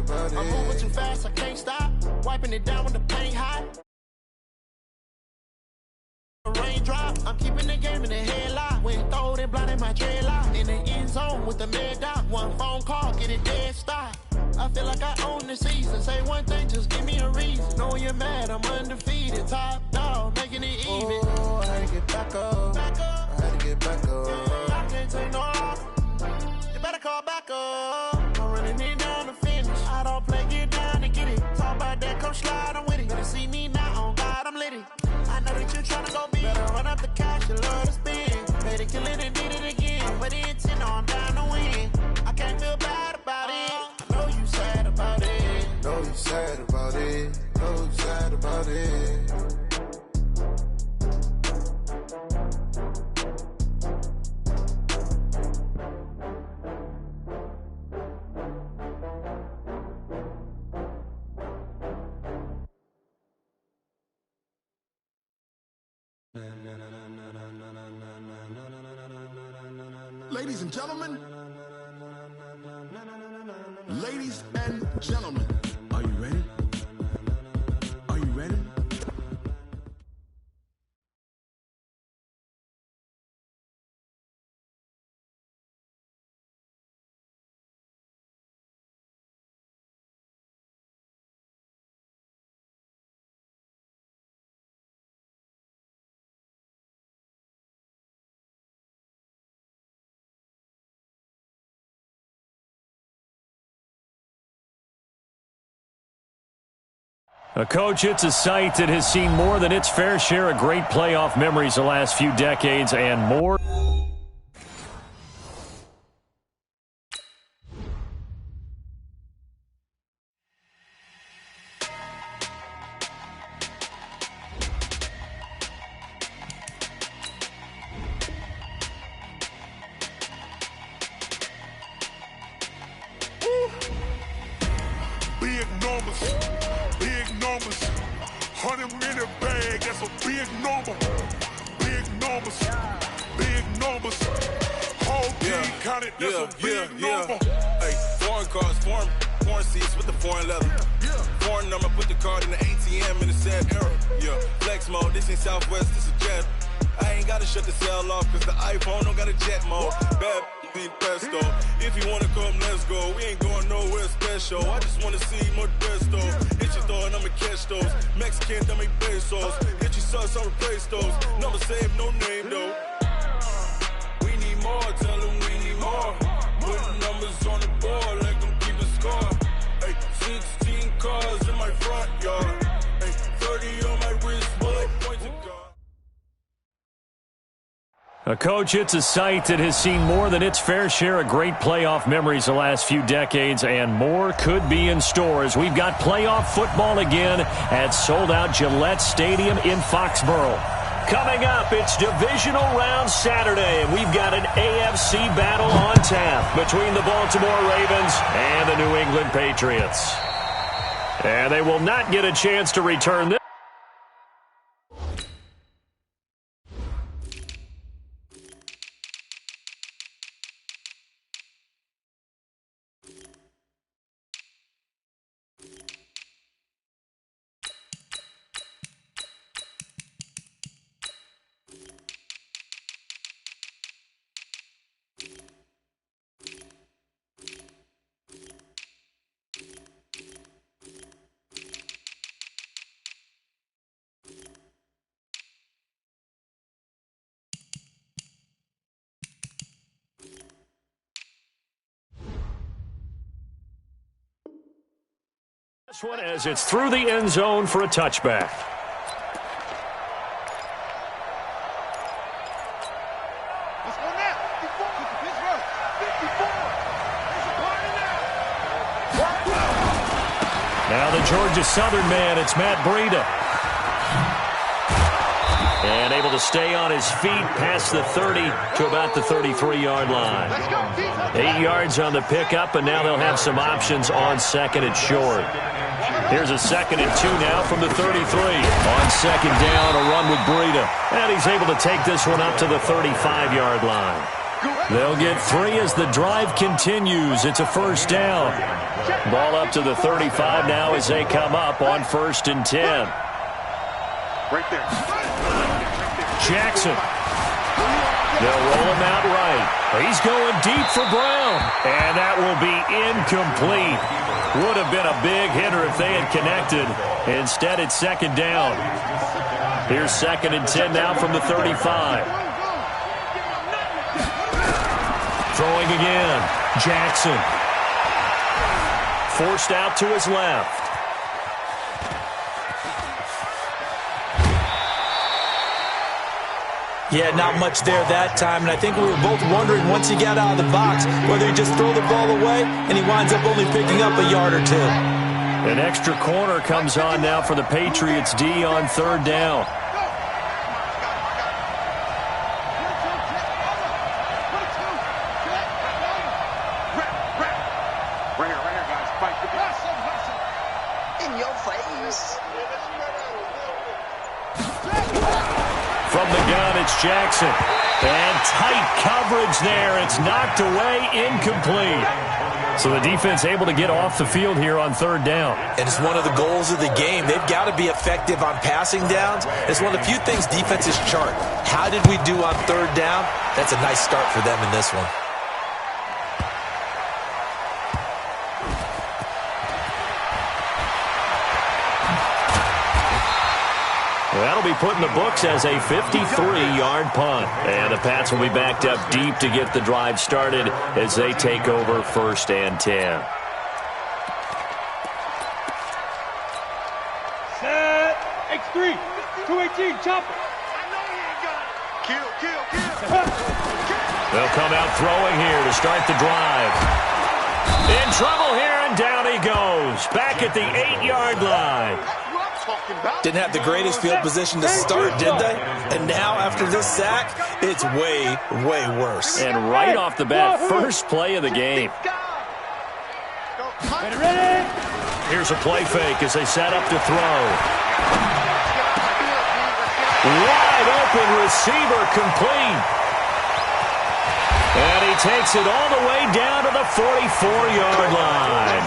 I'm moving too fast, I can't stop. Wiping it down when the paint hot. Raindrop, I'm keeping the game in the headlock. When throwed and blinded my dreadlock. In the end zone with the mad dot. One phone call, get it dead stop. I feel like I own the season. Say one thing, just give me a reason. Know you're mad, I'm undefeated. Top dog, making it even. Oh, I had to get back up. I had to get back up. I can't take no loss. You better call back up. I'm running it down to finish. I don't play, get down and get it. Talk about that, come slide, I'm with it. Better see me now, on God, I'm litty. I know that you're trying to go big. Better run up the cash, you love to spin. Made it, kill it, and did it again. But the intent, no, I'm down to win. I can't feel bad about it. I know you sad about it. Know you sad about it. Know you sad about it. Ladies and gentlemen, ladies and gentlemen, are you ready? Are you ready? Coach, it's a site that has seen more than its fair share of great playoff memories the last few decades and more. Big numbers. 100 in a bag, that's a big number. Big numbers, big numbers. Whole team counted, that's a big number. Hey, foreign cars, foreign seats with the foreign leather. Foreign number, put the card in the ATM in the sad era. Yeah, flex mode, this ain't Southwest, this a jet. I ain't gotta shut the cell off, cause the iPhone don't got a jet mode. Bad ain't pesto. If you wanna come, let's go. We ain't going nowhere special. I just wanna see more pesto. Hit your throw and I'ma catch those. Mexican, dame pesos. Hit your sauce, I'll replace those. Number save, no name though. We need more, tell them we need more. Putting numbers on the board like I'm keeping score. Hey, 16 cars in my front yard. Hey, 30 on my wrist, bullet point to God. Coach, it's a site that has seen more than its fair share of great playoff memories the last few decades, and more could be in store as we've got playoff football again at sold-out Gillette Stadium in Foxborough. Coming up, it's divisional round Saturday, and we've got an AFC battle on tap between the Baltimore Ravens and the New England Patriots. And they will not get a chance to return this. This one as it's through the end zone for a touchback. Let's go now. 54. Pittsburgh. 54. There's a party now. Now the Georgia Southern man, it's Matt Breida. And able to stay on his feet past the 30 to about the 33-yard line. 8 yards on the pickup, and now they'll have some options on second and short. Here's a 2nd and 2 now from the 33. On second down, a run with Breida. And he's able to take this one up to the 35-yard line. They'll get 3 as the drive continues. It's a first down. Ball up to the 35 now as they come up on 1st and 10. Right there. Jackson. They'll roll him out right. He's going deep for Brown. And that will be incomplete. Would have been a big hitter if they had connected. Instead, it's 2nd down. Here's 2nd and 10 now from the 35. Throwing again. Jackson. Forced out to his left. Yeah, not much there that time, and I think we were both wondering once he got out of the box whether he'd just throw the ball away, and he winds up only picking up a yard or 2. An extra corner comes on now for the Patriots D on 3rd down. From the gun, it's Jackson. And tight coverage there. It's knocked away, incomplete. So the defense able to get off the field here on 3rd down. And it's one of the goals of the game. They've got to be effective on passing downs. It's one of the few things defenses chart. How did we do on 3rd down? That's a nice start for them in this one. That'll be put in the books as a 53-yard punt. And the Pats will be backed up deep to get the drive started as they take over 1st and 10. Set. X3. 218. Chop it. Kill. They'll come out throwing here to start the drive. In trouble here, and down he goes. Back at the 8-yard line. Didn't have the greatest field position to start, did they? And now, after this sack, it's way, way worse. And right off the bat, first play of the game. Ready? Here's a play fake as they set up to throw. Wide open receiver complete. And he takes it all the way down to the 44-yard line.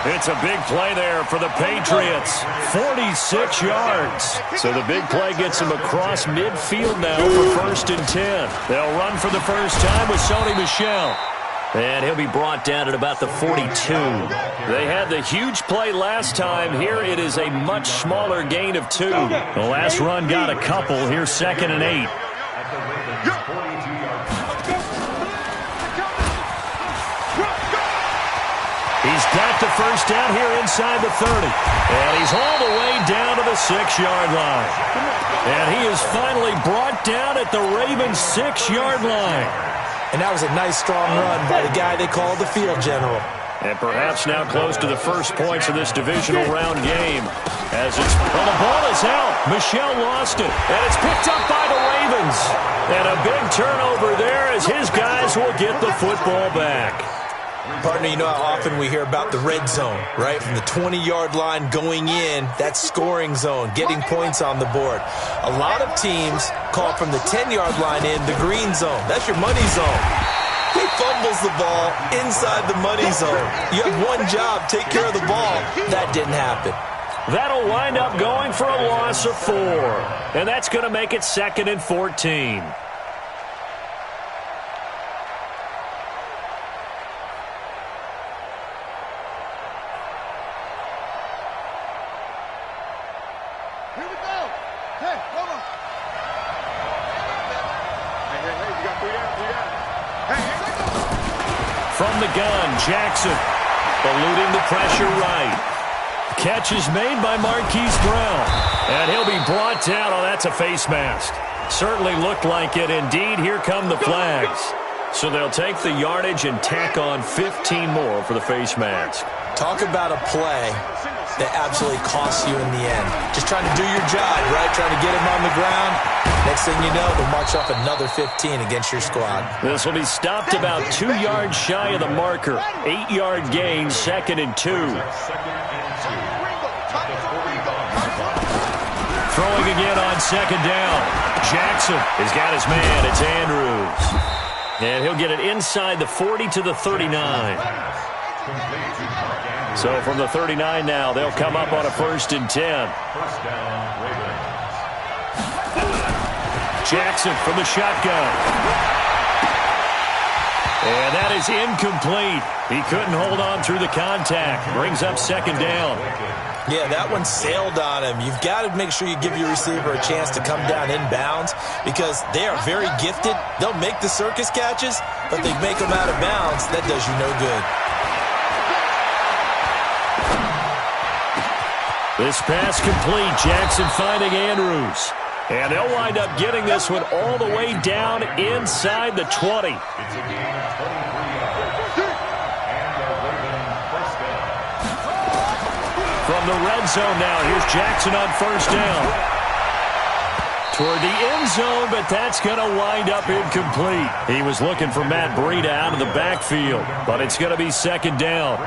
It's a big play there for the Patriots. 46 yards. So the big play gets him across midfield now for 1st and 10. They'll run for the first time with Sony Michel. And he'll be brought down at about the 42. They had the huge play last time. Here it is a much smaller gain of 2. The last run got a couple. Here's 2nd and 8. He's got the first down here inside the 30. And he's all the way down to the 6-yard line. And he is finally brought down at the Ravens' 6-yard line. And that was a nice, strong run by the guy they call the field general. And perhaps now close to the first points of this divisional round game. As it's, well, the ball is out. Michel lost it. And it's picked up by the Ravens. And a big turnover there as his guys will get the football back. Partner, you know how often we hear about the red zone, right? From the 20-yard line going in, that's scoring zone, getting points on the board. A lot of teams call from the 10-yard line in the green zone. That's your money zone. He fumbles the ball inside the money zone. You have one job, take care of the ball. That didn't happen. That'll wind up going for a loss of 4. And that's going to make it 2nd and 14. From the gun, Jackson eluding the pressure right. Catch is made by Marquise Brown. And he'll be brought down. Oh, that's a face mask. Certainly looked like it. Indeed, here come the flags. So they'll take the yardage and tack on 15 more for the face mask. Talk about a play that absolutely costs you in the end. Just trying to do your job, right? Trying to get him on the ground. Next thing you know, they'll march off another 15 against your squad. This will be stopped about 2 yards shy of the marker. 8-yard gain, 2nd and 2. Throwing again on 2nd down. Jackson has got his man. It's Andrews. And he'll get it inside the 40 to the 39. So from the 39 now, they'll come up on a 1st and 10. Jackson from the shotgun. And that is incomplete. He couldn't hold on through the contact. Brings up 2nd down. Yeah, that one sailed on him. You've got to make sure you give your receiver a chance to come down inbounds because they are very gifted. They'll make the circus catches, but they make them out of bounds. That does you no good. This pass complete. Jackson finding Andrews. And they'll wind up getting this one all the way down inside the 20. From the red zone now, here's Jackson on 1st down. Toward the end zone, but that's going to wind up incomplete. He was looking for Matt Breida out of the backfield, but it's going to be 2nd down.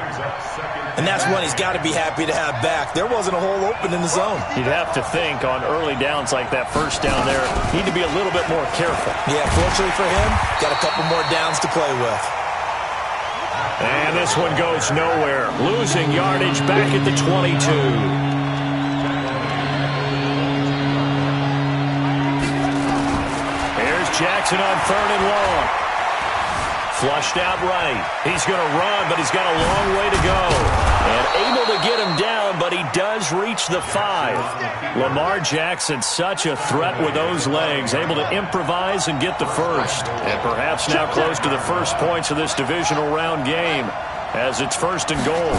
And that's one he's got to be happy to have back. There wasn't a hole open in the zone. You'd have to think on early downs like that 1st down there, need to be a little bit more careful. Yeah, fortunately for him, got a couple more downs to play with. And this one goes nowhere. Losing yardage back at the 22. Here's Jackson on 3rd and long. Flushed out right. He's going to run, but he's got a long way to go. And able to get him down, but he does reach the 5. Lamar Jackson, such a threat with those legs, able to improvise and get the 1st. And perhaps now close to the first points of this divisional round game as it's 1st and goal.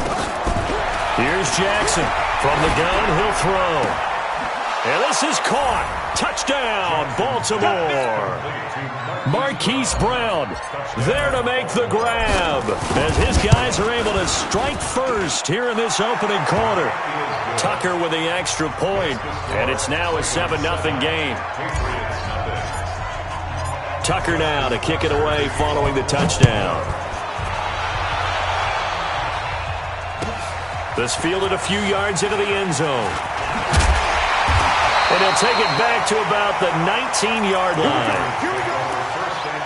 Here's Jackson. From the gun, he'll throw. And this is caught. Touchdown, Baltimore. Marquise Brown there to make the grab as his guys are able to strike first here in this opening quarter. Tucker with the extra point, and it's now a 7-0 game. Tucker now to kick it away following the touchdown. This fielded a few yards into the end zone. And he'll take it back to about the 19-yard line. Here we go.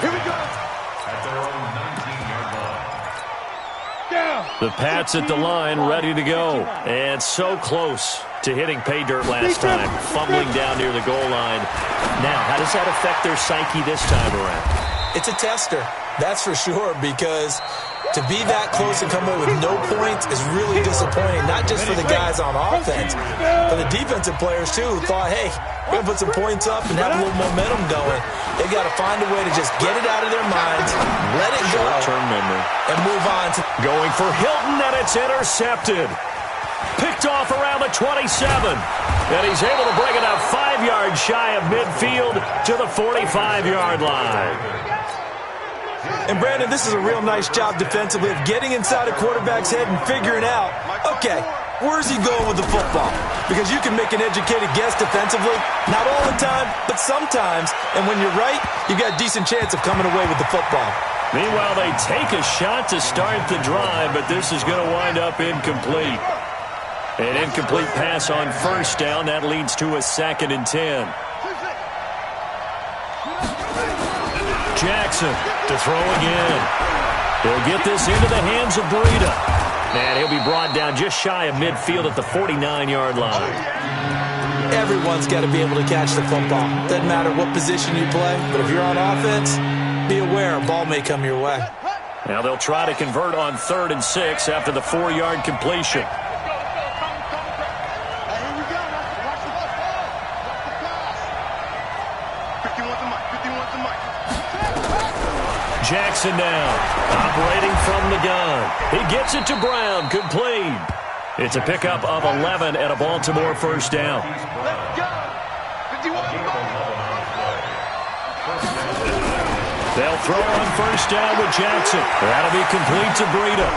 Here we go. At their own 19-yard line. Down. The Pats at the line, ready to go. And so close to hitting pay dirt last time. Fumbling down near the goal line. Now, how does that affect their psyche this time around? It's a tester, that's for sure, because to be that close and come away with no points is really disappointing, not just for the guys on offense, but the defensive players, too, who thought, hey, we're going to put some points up and have a little momentum going. They've got to find a way to just get it out of their minds, let it go, Short-term memory. and move on. Going for Hilton, and it's intercepted. Picked off around the 27. And he's able to bring it up 5 yards shy of midfield to the 45-yard line. And, Brandon, this is a real nice job defensively of getting inside a quarterback's head and figuring out, okay, where's he going with the football? Because you can make an educated guess defensively, not all the time, but sometimes. And when you're right, you've got a decent chance of coming away with the football. Meanwhile, they take a shot to start the drive, but this is going to wind up incomplete. An incomplete pass on 1st down. That leads to a 2nd and 10. Jackson to throw again. He'll get this into the hands of Breida. And he'll be brought down just shy of midfield at the 49-yard line. Everyone's got to be able to catch the football. Doesn't matter what position you play, but if you're on offense, be aware a ball may come your way. Now they'll try to convert on 3rd and 6 after the 4-yard completion. Jackson now, operating from the gun. He gets it to Brown, complete. It's a pickup of 11 and a Baltimore 1st down. They'll throw on 1st down with Jackson. That'll be complete to Breida.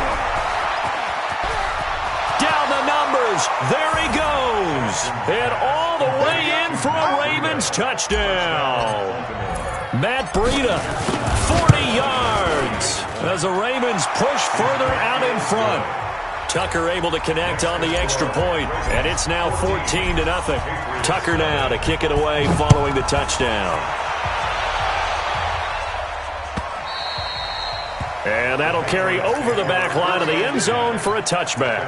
Down the numbers. There he goes. And all the way in for a Ravens touchdown. Matt Breida, 40 yards as the Ravens push further out in front. Tucker able to connect on the extra point, and it's now 14-0. Tucker now to kick it away following the touchdown. And that'll carry over the back line of the end zone for a touchback.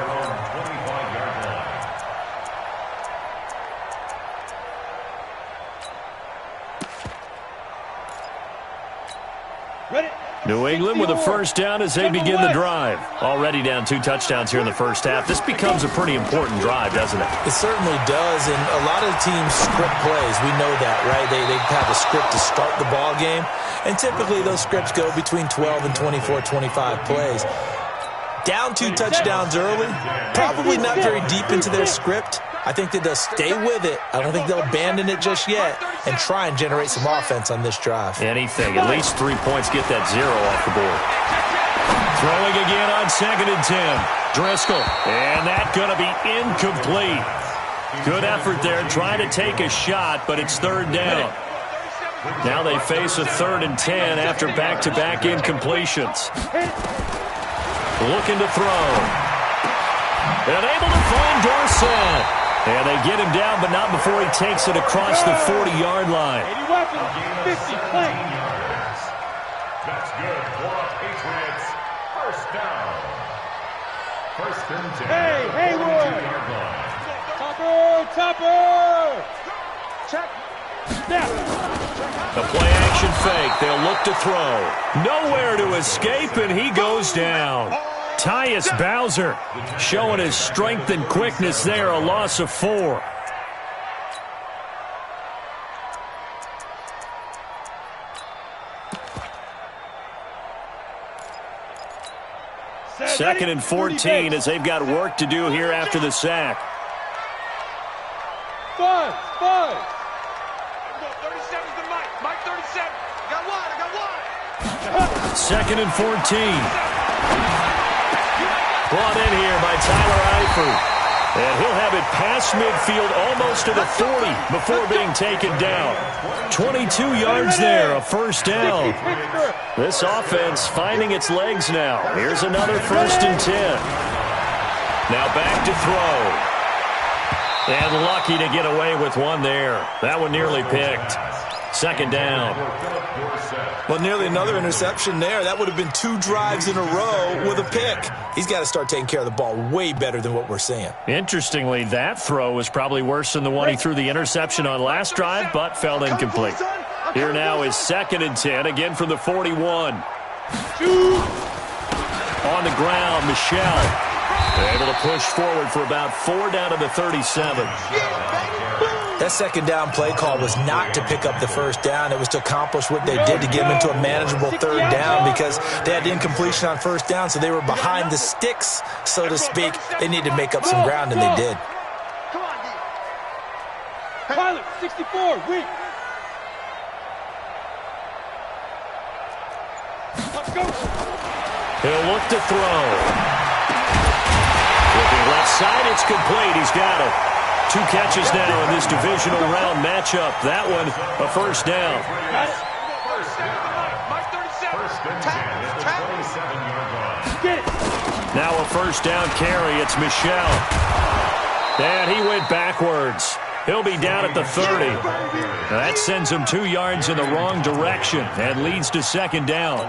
New England with a first down as they begin the drive. Already down 2 touchdowns here in the first half. This becomes a pretty important drive, doesn't it? It certainly does, and a lot of teams script plays. We know that, right? They have a script to start the ball game, and typically those scripts go between 12 and 24, 25 plays. Down 2 touchdowns early, probably not very deep into their script. I think that they'll stay with it. I don't think they'll abandon it just yet and try and generate some offense on this drive. Anything. At least 3 points. Get that 0 off the board. Throwing again on 2nd and 10. Driscoll. And that going to be incomplete. Good effort there trying to take a shot, but it's 3rd down. Now they face a 3rd and 10 after back-to-back incompletions. Looking to throw. And able to find Dorsett. And they get him down, but not before he takes it across the 40-yard line. 80 weapons, 50, play. That's good for Patriots. First down. 1st and 10. Hey, Haywood. Topper. Check. Snap. The play-action fake. They'll look to throw. Nowhere to escape, and he goes down. Tyus Bowser showing his strength and quickness there, a loss of 4. Second and 14 as they've got work to do here after the sack. 5. 37's the Mike 37. I got one. 2nd and 14. Brought in here by Tyler Eifert. And he'll have it past midfield almost to the 40 before being taken down. 22 yards there, a first down. This offense finding its legs now. Here's another 1st and 10. Now back to throw. And lucky to get away with one there. That one nearly picked. 2nd down. Well, nearly another interception there. That would have been 2 drives in a row with a pick. He's got to start taking care of the ball way better than what we're seeing. Interestingly, that throw was probably worse than the one he threw the interception on last drive, but fell incomplete. Here now is 2nd and 10, again from the 41. On the ground, Michelle. Able to push forward for about 4 down to the 37. That 2nd down play call was not to pick up the 1st down. It was to accomplish what they did to get them into a manageable 3rd down because they had incompletion on 1st down, so they were behind the sticks, so to speak. They needed to make up some ground, and they did. Pilot, 64, weak. Let's go. He'll look to throw. Looking left side, it's complete. He's got it. 2 catches now in this divisional round matchup. That one, a first down. Now a first down carry. It's Michelle. And he went backwards. He'll be down at the 30. That sends him 2 yards in the wrong direction and leads to 2nd down.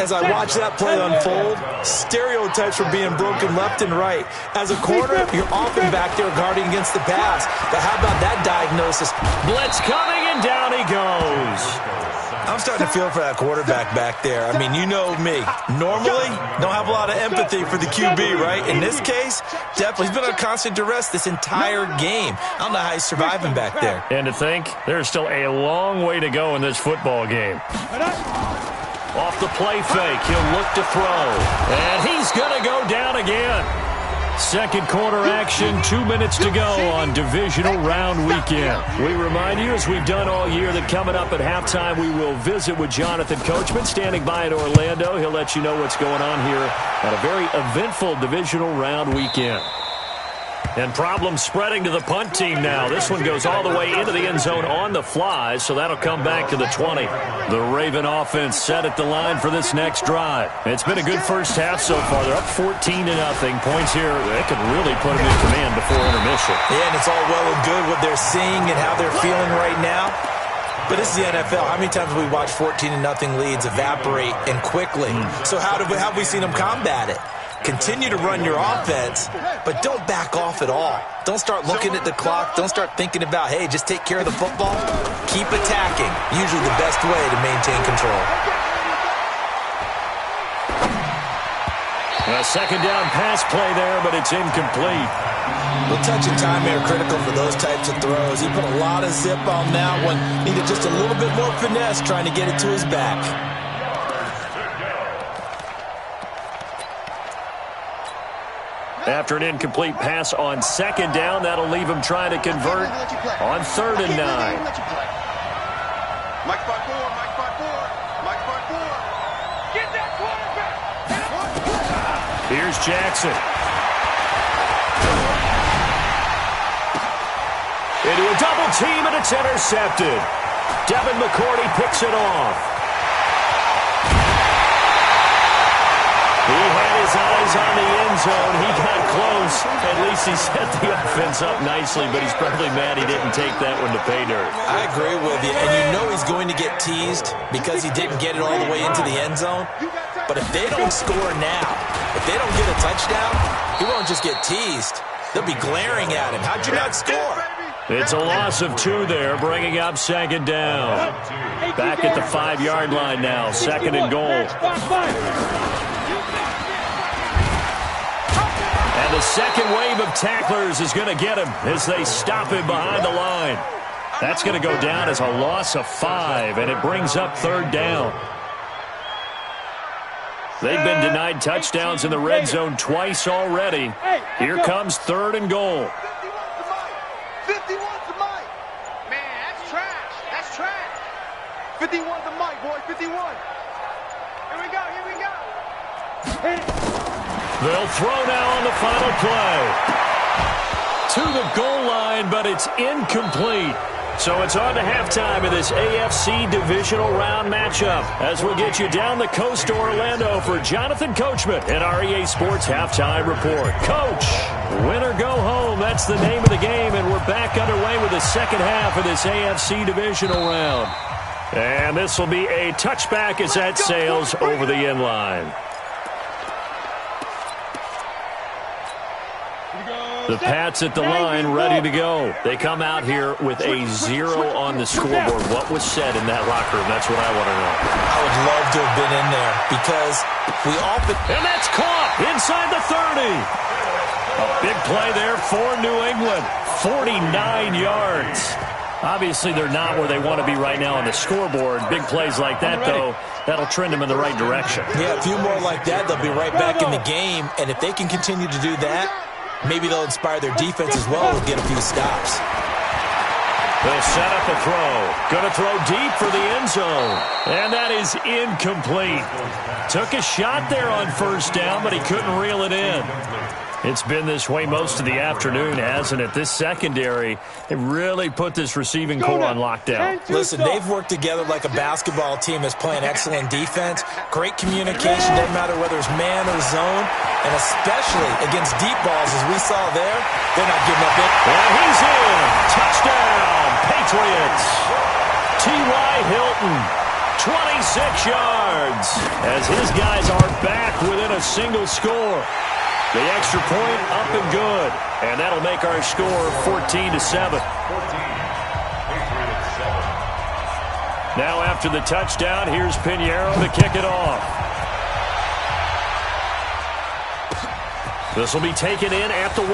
As I watch that play unfold, stereotypes were being broken left and right. As a corner, you're often back there guarding against the pass. But how about that diagnosis? Blitz coming, and down he goes. I'm starting to feel for that quarterback back there. I mean, you know me. Normally, don't have a lot of empathy for the QB, right? In this case, definitely. He's been under constant duress this entire game. I don't know how he's surviving back there. And to think, there's still a long way to go in this football game. Off the play fake, he'll look to throw. And he's going to go down again. 2nd quarter action, 2 minutes to go on divisional round weekend. We remind you, as we've done all year, that coming up at halftime, we will visit with Jonathan Coachman standing by in Orlando. He'll let you know what's going on here on a very eventful divisional round weekend. And problems spreading to the punt team now. This one goes all the way into the end zone on the fly, so that'll come back to the 20. The Raven offense set at the line for this next drive. It's been a good first half so far. They're up 14-0. Points here, they could really put them in command before intermission. Yeah, and it's all well and good what they're seeing and how they're feeling right now. But this is the NFL. How many times have we watched 14-0 leads evaporate and quickly? So how have we seen them combat it? Continue to run your offense, but don't back off at all. Don't start looking at the clock. Don't start thinking about, hey, just take care of the football. Keep attacking. Usually the best way to maintain control. A second down pass play there, but it's incomplete. Well, touch and time are critical for those types of throws. He put a lot of zip on that one. Needed just a little bit more finesse trying to get it to his back. After an incomplete pass on second down, that'll leave him trying to convert on 3rd and 9. Mike 5-4, Mike 5-4, Mike 5-4. Get that quarterback! Here's Jackson. Into a double team, and it's intercepted. Devin McCourty picks it off. He had his eyes on the end zone. He got close. At least he set the offense up nicely, but he's probably mad he didn't take that one to pay dirt. I agree with you, and you know he's going to get teased because he didn't get it all the way into the end zone. But if they don't score now, if they don't get a touchdown, he won't just get teased. They'll be glaring at him. How'd you not score? It's a loss of 2 there, bringing up second down. Back at the 5-yard line now, 2nd and goal. And the second wave of tacklers is going to get him as they stop him behind the line. That's going to go down as a loss of 5, and it brings up 3rd down. They've been denied touchdowns in the red zone twice already. Here comes 3rd and goal. 51 to Mike. Man, that's trash. That's trash. 51 to Mike, boy. 51. Here we go. Here we go. They'll throw now on the final play. To the goal line, but it's incomplete. So it's on to halftime of this AFC divisional round matchup as we'll get you down the coast to Orlando for Jonathan Coachman in our EA Sports Halftime Report. Coach, win or go home, that's the name of the game, and we're back underway with the second half of this AFC divisional round. And this will be a touchback as that sails over the end line. The Pats at the line, ready to go. They come out here with a 0 on the scoreboard. What was said in that locker room? That's what I want to know. I would love to have been in there because we often... And that's caught inside the 30. A big play there for New England. 49 yards. Obviously, they're not where they want to be right now on the scoreboard. Big plays like that, though, that'll trend them in the right direction. Yeah, a few more like that, they'll be right back in the game. And if they can continue to do that, maybe they'll inspire their defense as well and get a few stops. They'll set up a throw. Going to throw deep for the end zone. And that is incomplete. Took a shot there on 1st down, but he couldn't reel it in. It's been this way most of the afternoon, hasn't it? This secondary, they really put this receiving core on lockdown. Listen, they've worked together like a basketball team that's playing excellent defense. Great communication, doesn't matter whether it's man or zone. And especially against deep balls, as we saw there, they're not giving up it. And he's in. Touchdown, Patriots. T.Y. Hilton, 26 yards, as his guys are back within a single score. The extra point up and good. And that'll make our score 14-7. Now after the touchdown, here's Pinheiro to kick it off. This will be taken in at the 1.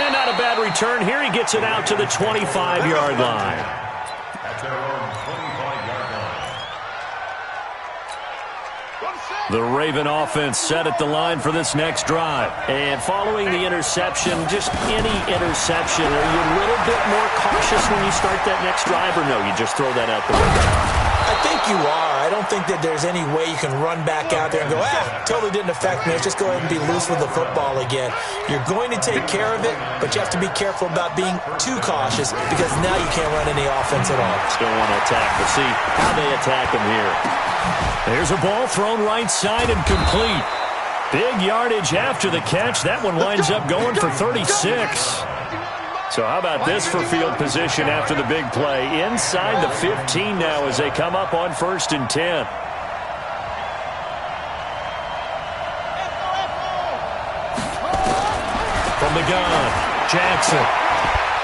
And not a bad return here. He gets it out to the 25-yard line. At their own 25-yard line. The Raven offense set at the line for this next drive. And following the interception, just any interception, are you a little bit more cautious when you start that next drive, or no, you just throw that out the window? I think you are. I don't think that there's any way you can run back out there and go, totally didn't affect me. Let's just go ahead and be loose with the football again. You're going to take care of it, but you have to be careful about being too cautious because now you can't run any offense at all. Still want to attack, but see how they attack him here. There's a ball thrown right side and complete. Big yardage after the catch. That one winds up going for 36. So how about this for field position after the big play? Inside the 15 now as they come up on 1st and 10. From the gun, Jackson.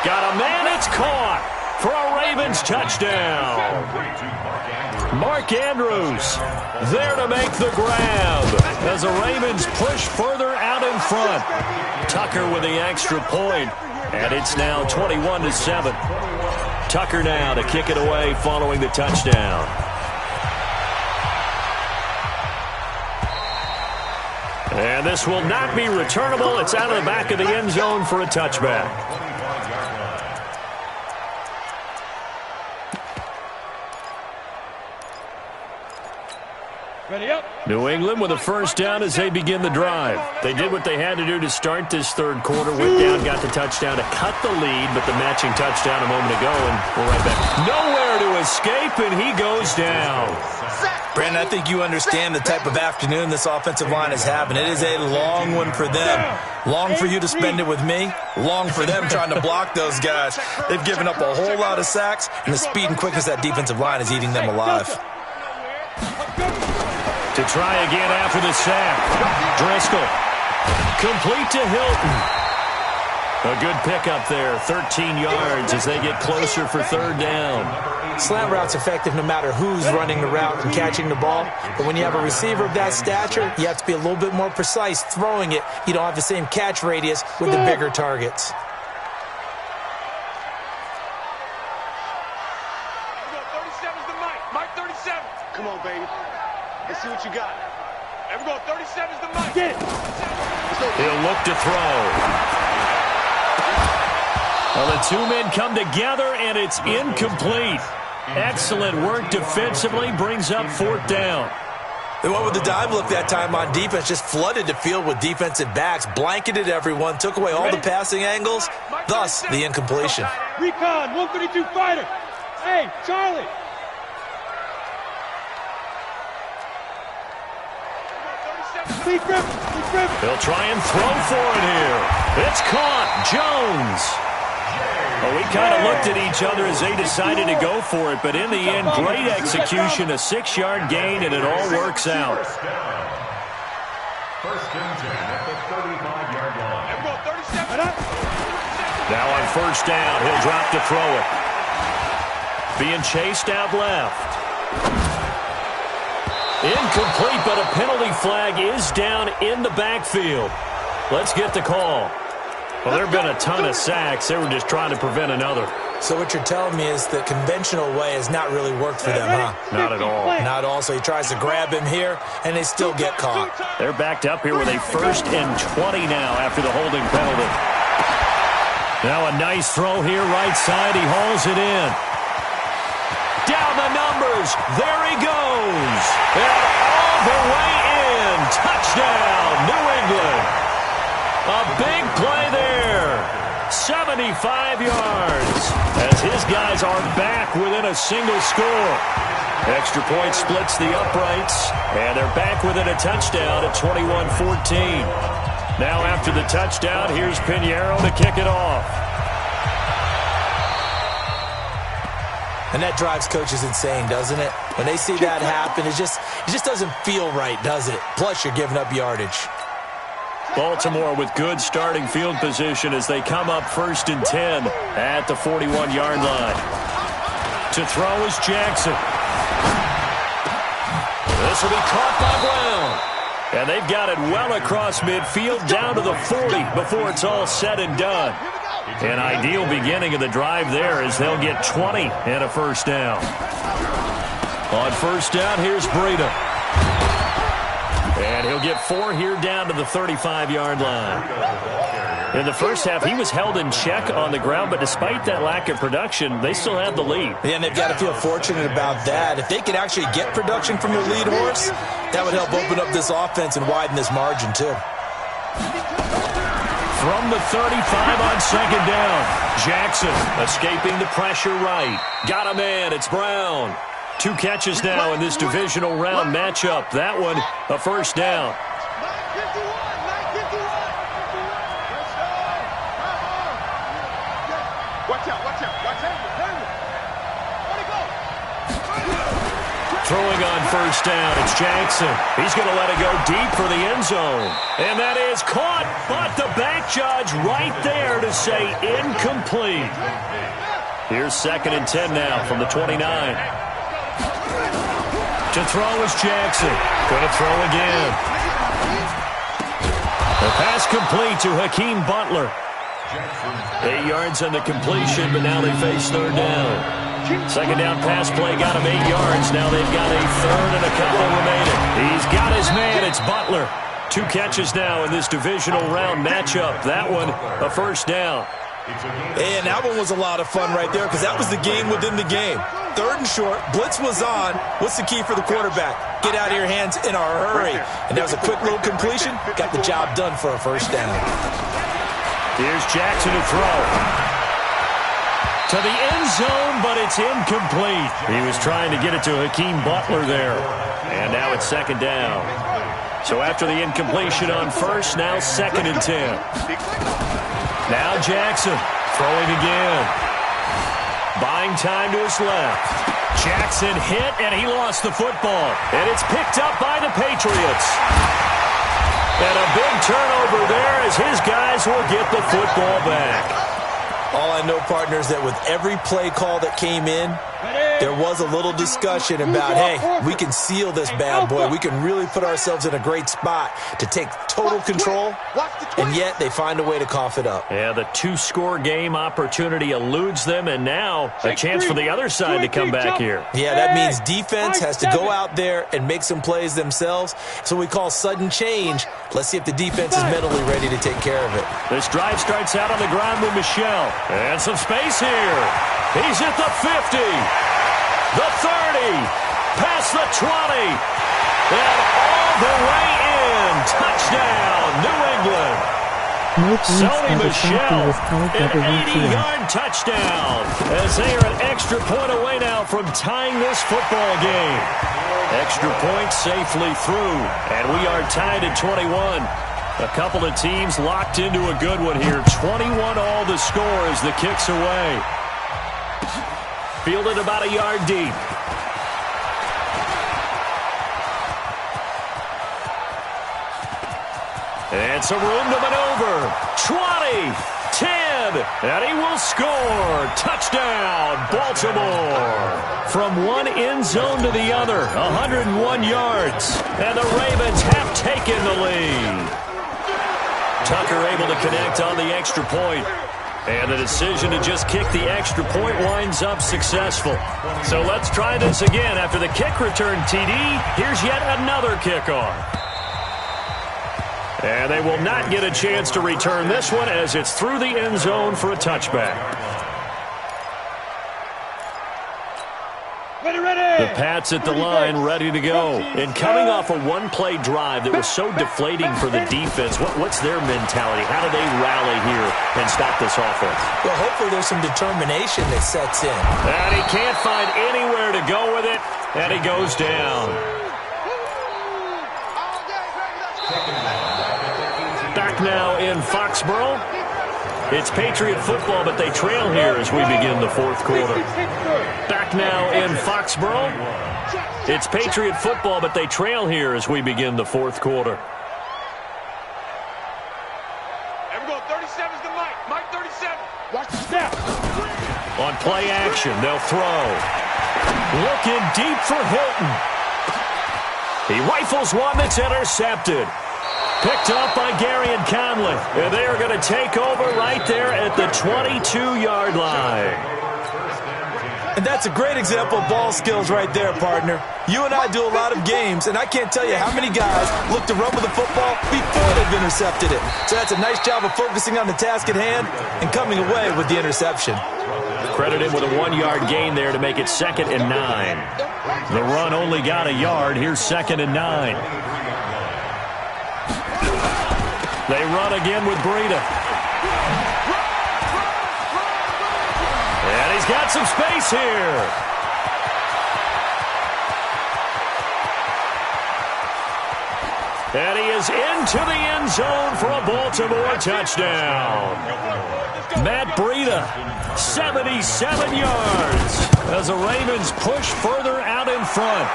Got a man, it's caught for a Ravens touchdown. Mark Andrews there to make the grab as the Ravens push further out in front. Tucker with the extra point, and it's now 21-7. Tucker now to kick it away following the touchdown. And this will not be returnable. It's out of the back of the end zone for a touchback. Ready up. New England with a first down as they begin the drive. They did what they had to do to start this third quarter. Went down, got the touchdown to cut the lead, but the matching touchdown a moment ago, and we're right back. Nowhere to escape, and he goes down. Brandon, I think you understand the type of afternoon this offensive line is having. It is a long one for them. Long for you to spend it with me. Long for them trying to block those guys. They've given up a whole lot of sacks, and the speed and quickness of that defensive line is eating them alive. To try again after the sack. Driscoll. Complete to Hilton. A good pickup there. 13 yards as they get closer for third down. Slant route's effective no matter who's running the route and catching the ball. But when you have a receiver of that stature, you have to be a little bit more precise throwing it. You don't have the same catch radius with the bigger targets. Mike 37. Come on, baby. Let's see what you got. And we're going 37's the Mike. Get it. He'll look to throw. Well, the two men come together, and it's incomplete. Excellent work defensively, brings up fourth down. They went with the dive look that time on defense, just flooded the field with defensive backs, blanketed everyone, took away all the passing angles, thus the incompletion. Recon, 132 fighter. Hey, Charlie. They'll try and throw for it here. It's caught. Jones. Well, we kind of looked at each other as they decided to go for it, but in the end, great execution, a 6-yard gain, and it all works out. First and 10 at the 35-yard line. Now on first down, he'll drop to throw it. Being chased out left. Incomplete, but a penalty flag is down in the backfield. Let's get the call. Well, there have been a ton of sacks. They were just trying to prevent another. So what you're telling me is the conventional way has not really worked for them, huh? Not at all. Not at all. So he tries to grab him here, and they still get caught. They're backed up here with a 1st and 20 now after the holding penalty. Now a nice throw here, right side. He hauls it in. Down the numbers. There he goes. And all the way in. Touchdown, New England. A big play there. 75 yards as his guys are back within a single score. Extra point splits the uprights, and they're back within a touchdown at 21-14. Now after the touchdown, here's Pinheiro to kick it off. And that drives coaches insane, doesn't it? When they see that happen, it just doesn't feel right, does it? Plus, you're giving up yardage. Baltimore with good starting field position as they come up 1st and 10 at the 41-yard line. To throw is Jackson. This will be caught by Brown. And they've got it well across midfield down to the 40 before it's all said and done. An ideal beginning of the drive there as they'll get 20 and a first down. On first down, here's Breida. And he'll get 4 here down to the 35-yard line. In the first half, he was held in check on the ground, but despite that lack of production, they still have the lead. Yeah, and they've got to feel fortunate about that. If they could actually get production from their lead horse, that would help open up this offense and widen this margin, too. From the 35 on second down, Jackson escaping the pressure right. Got a man, it's Brown. 2 catches now in this divisional round matchup. That one, a first down. Throwing on first down, it's Jackson. He's going to let it go deep for the end zone. And that is caught, but the back judge right there to say incomplete. Here's 2nd and 10 now from the 29. To throw is Jackson. Going to throw again. The pass complete to Hakeem Butler. 8 yards on the completion, but now they face 3rd down. 2nd down pass play got him 8 yards. Now they've got a 3rd and a couple remaining. He's got his man. It's Butler. 2 catches now in this divisional round matchup. That one, a 1st down. And that one was a lot of fun right there because that was the game within the game. 3rd and short. Blitz was on. What's the key for the quarterback? Get out of your hands in a hurry. And that was a quick little completion. Got the job done for a 1st down. Here's Jackson to throw. To the end zone, but it's incomplete. He was trying to get it to Hakeem Butler there. And now it's 2nd down. So after the incompletion on 1st, now 2nd and 10. Now Jackson throwing again. Buying time to his left. Jackson hit, and he lost the football. And it's picked up by the Patriots. And a big turnover there as his guys will get the football back. All I know, partner, is that with every play call that came in, there was a little discussion about, hey, we can seal this bad boy. We can really put ourselves in a great spot to take total control, and yet they find a way to cough it up. Yeah, the 2-score game opportunity eludes them, and now a chance for the other side to come back here. Yeah, that means defense has to go out there and make some plays themselves. So we call sudden change. Let's see if the defense is mentally ready to take care of it. This drive starts out on the ground with Michel. And some space here. He's at the 50. The 30. Past the 20. And all the way in. Touchdown, New England. Sony Michel, an 80-yard touchdown. As they are an extra point away now from tying this football game. Extra point safely through. And we are tied at 21. A couple of teams locked into a good one here. 21 all the score as the kick's away. Fielded about a yard deep. And some room to maneuver. 20, 10, and he will score. Touchdown, Baltimore. From one end zone to the other, 101 yards. And the Ravens have taken the lead. Tucker able to connect on the extra point. And the decision to just kick the extra point winds up successful. So let's try this again. After the kick return TD, here's yet another kickoff. And they will not get a chance to return this one as it's through the end zone for a touchback. The Pats at the line, ready to go. And coming off a one-play drive that was so deflating for the defense, what's their mentality? How do they rally here and stop this offense? Well, hopefully there's some determination that sets in. And he can't find anywhere to go with it, and he goes down. Back now in Foxborough. It's Patriot football, but they trail here as we begin the 4th quarter. Back now in Foxborough. It's Patriot football, but they trail here as we begin the 4th quarter. And we go 37's to Mike. Mike 37. Watch the snap. On play action, they'll throw. Looking deep for Hilton. He rifles one that's intercepted. Picked up by Gary and Conley. And they are going to take over right there at the 22-yard line. And that's a great example of ball skills right there, partner. You and I do a lot of games, and I can't tell you how many guys look to run with the football before they've intercepted it. So that's a nice job of focusing on the task at hand and coming away with the interception. Credited with a 1-yard gain there to make it 2nd and 9. The run only got a yard. Here's 2nd and 9. They run again with Breida. And he's got some space here. And he is into the end zone for a Baltimore touchdown. Matt Breida, 77 yards. As the Ravens push further out in in front.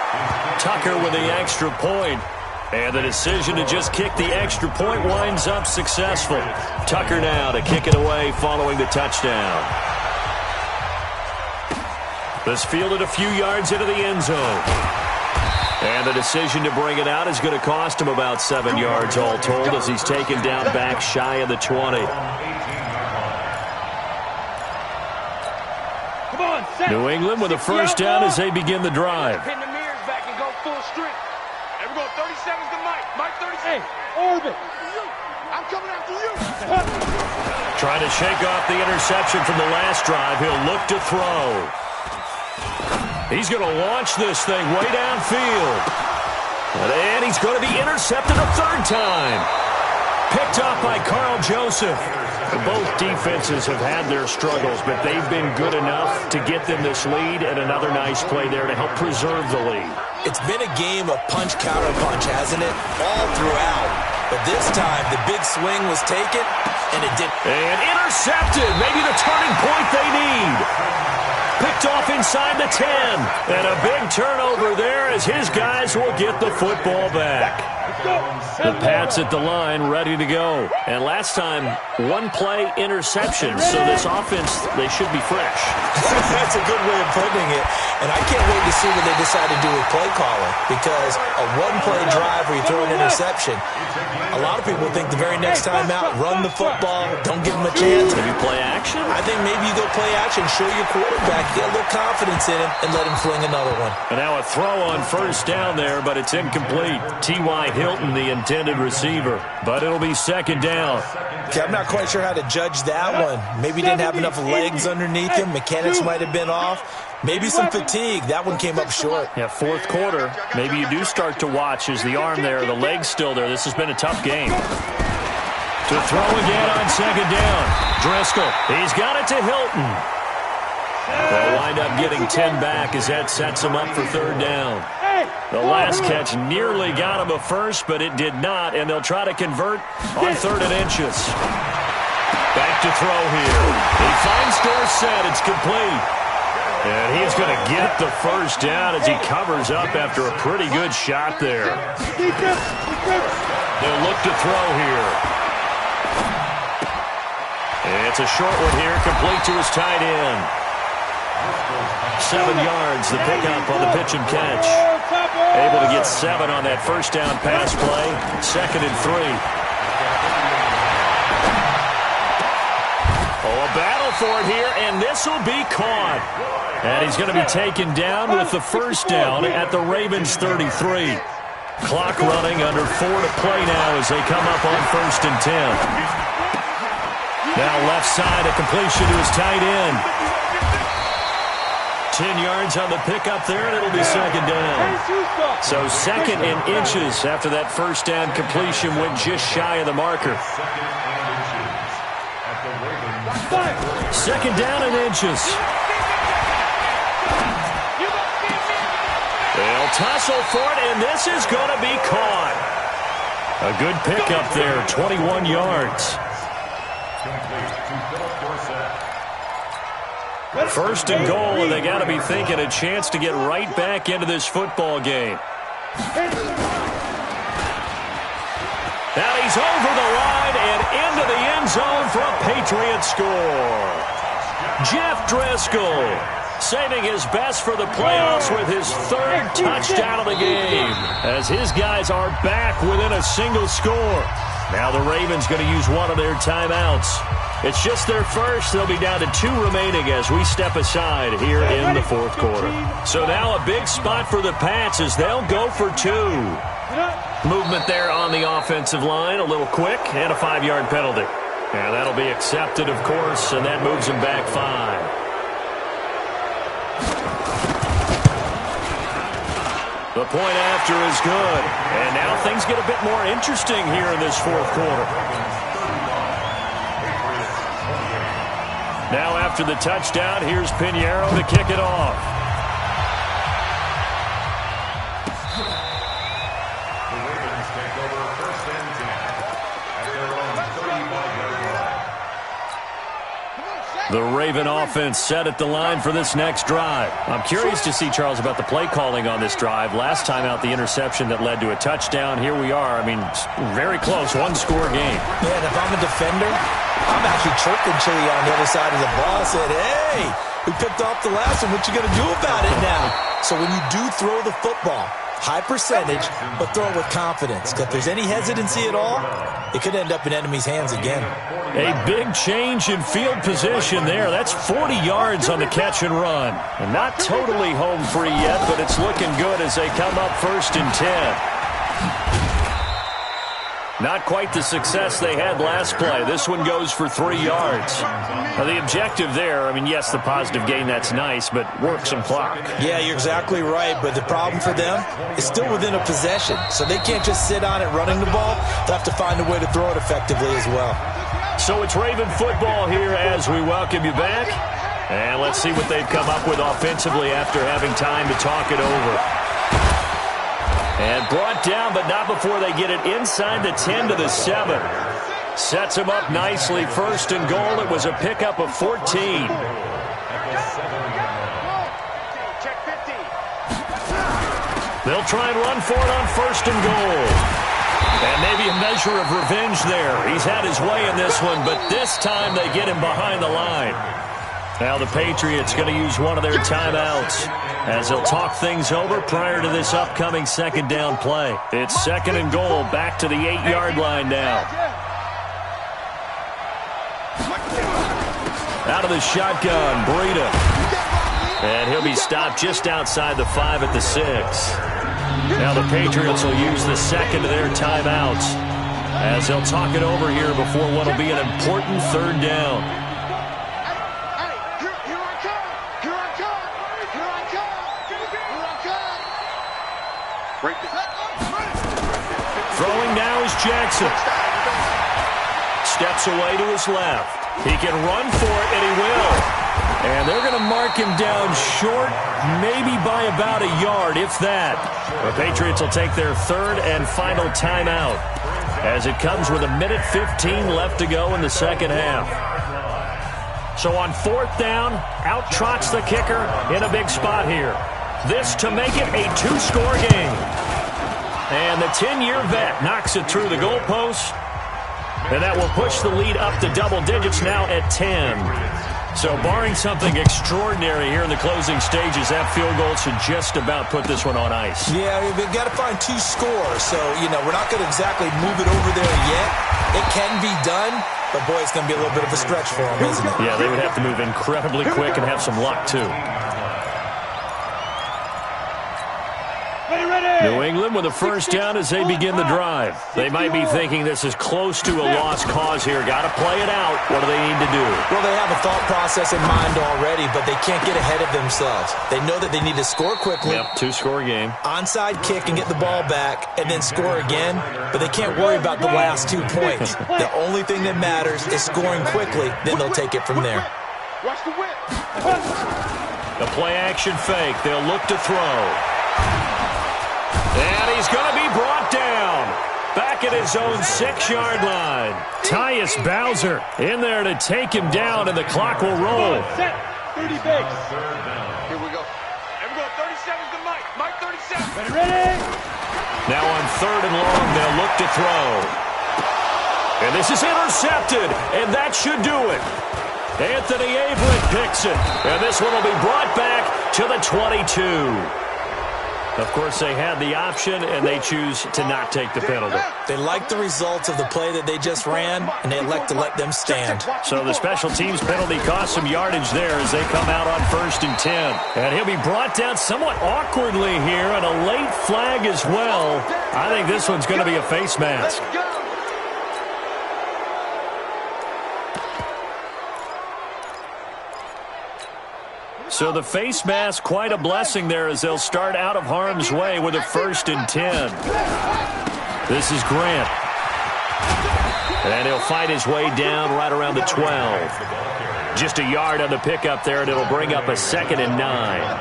Tucker with the extra point. And the decision to just kick the extra point winds up successful. Tucker now to kick it away following the touchdown. This fielded a few yards into the end zone. And the decision to bring it out is going to cost him about 7 yards all told as he's taken down back shy of the 20. New England with a first down as they begin the drive. Pin the mirrors back and go full strength. Hey, we're going 37's to Mike. Mike 30. Hey, Orbit. I'm coming after you. Trying to shake off the interception from the last drive. He'll look to throw. He's going to launch this thing way downfield. And he's going to be intercepted a third time. Picked off by Carl Joseph. Both defenses have had their struggles, but they've been good enough to get them this lead, and another nice play there to help preserve the lead. It's been a game of punch-counter-punch, hasn't it? All throughout. But this time, the big swing was taken, and it didn't. And intercepted. Maybe the turning point they need. Picked off inside the 10. And a big turnover there as his guys will get the football back. The Pats at the line, ready to go. And last time, one play interception. So this offense, they should be fresh. That's a good way of putting it. And I can't wait to see what they decide to do with play calling. Because a one-play drive where you throw an interception, a lot of people think the very next time out, run the football, don't give them a chance. Maybe play action? I think maybe you go play action, show your quarterback, get a little confidence in him, and let him fling another one. And now a throw on first down there, but it's incomplete. T.Y. Hilton, the intended receiver. But it'll be second down. Okay, I'm not quite sure how to judge that one. Maybe didn't have enough legs underneath him. Mechanics might have been off. Maybe some fatigue. That one came up short. Yeah, fourth quarter. Maybe you do start to watch as the arm there, the leg's still there. This has been a tough game. To throw again on second down. Driscoll, he's got it to Hilton. They'll wind up getting 10 back as that sets him up for third down. The last catch nearly got him a first, but it did not, and they'll try to convert on 3rd and inches. Back to throw here. He finds Dorsett. It's complete. And he's going to get the first down as he covers up after a pretty good shot there. They'll look to throw here. It's a short one here, complete to his tight end. 7 yards, the pickup on the pitch and catch. Able to get 7 on that first down pass play. 2nd and 3. Oh, a battle for it here, and this will be caught. And he's going to be taken down with the first down at the Ravens 33. Clock running, under 4 to play now as they come up on 1st and 10. Now left side, a completion to his tight end. 10 yards on the pickup there, and it'll be second down. So 2nd and inches after that first down completion went just shy of the marker. 2nd down and inches. They'll tussle for it, and this is going to be caught. A good pickup there, 21 yards. 1st and goal, and they got to be thinking a chance to get right back into this football game. Now he's over the line and into the end zone for a Patriot score. Jeff Driscoll saving his best for the playoffs with his 3rd touchdown of the game as his guys are back within a single score. Now the Ravens going to use one of their timeouts. It's just their first. They'll be down to 2 remaining as we step aside here in the 4th quarter. So now a big spot for the Pats as they'll go for 2. Movement there on the offensive line, a little quick, and a 5-yard penalty. And that'll be accepted, of course, and that moves him back 5. The point after is good. And now things get a bit more interesting here in this 4th quarter. Now after the touchdown, here's Pinheiro to kick it off. The Ravens take over 1st and 10 at their own 35-yard line. The Raven offense set at the line for this next drive. I'm curious to see, Charles, about the play calling on this drive. Last time out, the interception that led to a touchdown. Here we are. I mean, very close, one-score game. Yeah, and if I'm a defender, I'm actually chirping Chili on the other side of the ball. I said, hey, we picked off the last one. What you going to do about it now? So when you do throw the football, high percentage, but throw it with confidence. If there's any hesitancy at all, it could end up in enemy's hands again. A big change in field position there. That's 40 yards on the catch and run. And not totally home free yet, but it's looking good as they come up 1st and 10. Not quite the success they had last play. This one goes for 3 yards. Now, the objective there, I mean, yes, the positive gain, that's nice, but work some clock. Yeah, you're exactly right, but the problem for them is still within a possession, so they can't just sit on it running the ball. They'll have to find a way to throw it effectively as well. So it's Raven football here as we welcome you back. And let's see what they've come up with offensively after having time to talk it over. And brought down, but not before they get it inside the 10 to the 7. Sets them up nicely. 1st and goal. It was a pickup of 14. They'll try and run for it on 1st and goal. And maybe a measure of revenge there. He's had his way in this one, but this time they get him behind the line. Now the Patriots going to use one of their timeouts as they'll talk things over prior to this upcoming 2nd down play. It's 2nd and goal, back to the 8-yard line now. Out of the shotgun, Breida. And he'll be stopped just outside the 5 at the 6. Now the Patriots will use the 2nd of their timeouts as they'll talk it over here before what will be an important 3rd down. Throwing now is Jackson. Steps away to his left. He can run for it, and he will. And they're going to mark him down short, maybe by about a yard, if that. The Patriots will take their 3rd and final timeout as it comes with 1:15 left to go in the 2nd half. So on 4th down, out trots the kicker in a big spot here. This to make it a 2-score game. And the 10-year vet knocks it through the goalpost. And that will push the lead up to double digits now at 10. So barring something extraordinary here in the closing stages, that field goal should just about put this one on ice. Yeah, we've got to find 2 scores. So, we're not going to exactly move it over there yet. It can be done, but boy, it's going to be a little bit of a stretch for them, isn't it? Yeah, they would have to move incredibly quick and have some luck, too. New England with a 1st down as they begin the drive. They might be thinking this is close to a lost cause here. Got to play it out. What do they need to do? Well, they have a thought process in mind already, but they can't get ahead of themselves. They know that they need to score quickly. Yep, 2-score game. Onside kick and get the ball back and then score again, but they can't worry about the last 2 points. The only thing that matters is scoring quickly, then they'll take it from there. Watch the whip. The play-action fake. They'll look to throw. And he's going to be brought down. Back at his own 6-yard line. Tyus Bowser in there to take him down, and the clock will roll. Set. 30 bigs. Here we go. Everyone, 37's the Mike. Mike 37. Ready? Now on 3rd and long, they'll look to throw. And this is intercepted, and that should do it. Anthony Averett picks it, and this one will be brought back to the 22. Of course, they had the option, and they choose to not take the penalty. They like the results of the play that they just ran, and they elect to let them stand. So the special teams penalty cost some yardage there as they come out on 1st and 10. And he'll be brought down somewhat awkwardly here, and a late flag as well. I think this one's going to be a face mask. So the face mask, quite a blessing there as they'll start out of harm's way with a 1st and 10. This is Grant. And he'll fight his way down right around the 12. Just a yard on the pickup there, and it'll bring up a 2nd and 9.